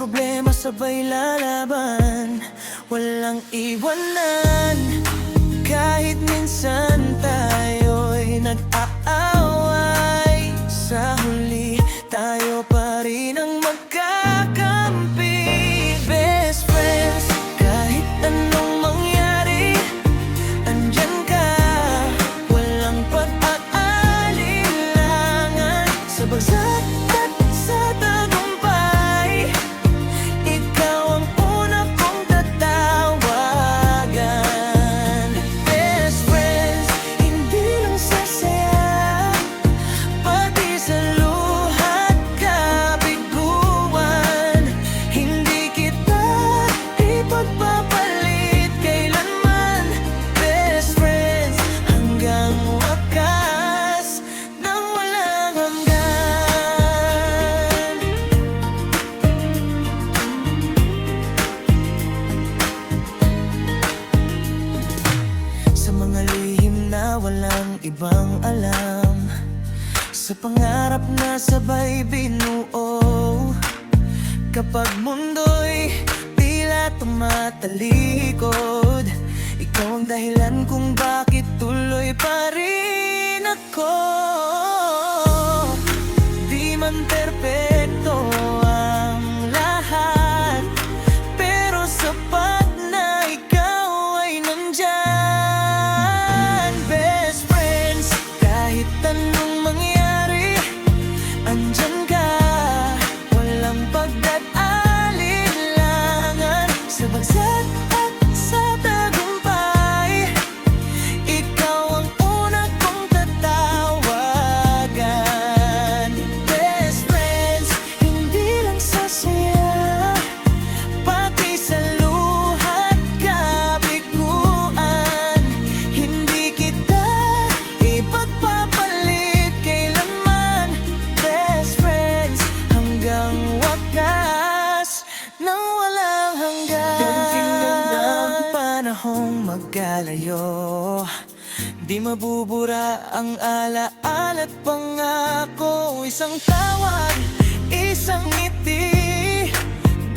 problema sabay lalaban, walang iwanan. Kahit minsan tayo'y nag-aaway, sa huli tayo pa rin ang magkakampi. Best friends, kahit anong mangyari, andyan ka, walang pag-aalilangan. Sa bagsak at sa tagumpay, ikaw ang una kong tatawagan. Best friends, hindi lang sa saya, pati sa luha't kabiguan. Hindi kita ipagpapalit kailanman. Best friends, hanggang wakas nang walang hanggan. Sa mga lihim na walang ibang alam, sa pangarap na sabay binuo, kapag mundo'y tila tumatalikod, ikaw ang dahilan kung bakit tuloy pa rin ako. Di man perpekto ang lahat, pero sapat na ikaw ay nandyan. Best friends, kahit anong mangyari, andyan ka, walang pagdat-alinlangan. Sa bagsak at sa tagumpay, ikaw ang una kong tatawagan. Best friends, hindi lang sa saya, pati sa luha't kabiguan. Hindi kita ipagpapalit kailanman. Best friends, hanggang wakas nang walang hanggan. Tingnan ng panahong magkalayo, di mabubura ang alaala at pangako. Isang tawag, isang ngiti,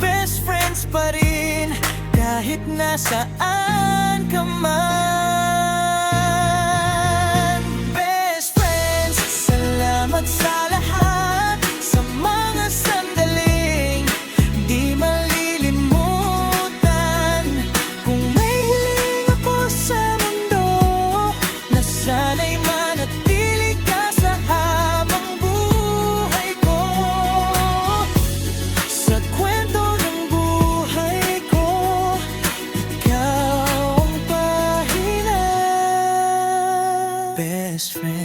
best friends pa rin kahit nasaan ka man. Best friends, salamat sa lahat, sa mga sandaling di malilimutan. Kung may hiling ako sa mundo, na sana'y manatili ka sa habang buhay ko. Sa kwento ng buhay ko, ikaw ang pahina. Best friend.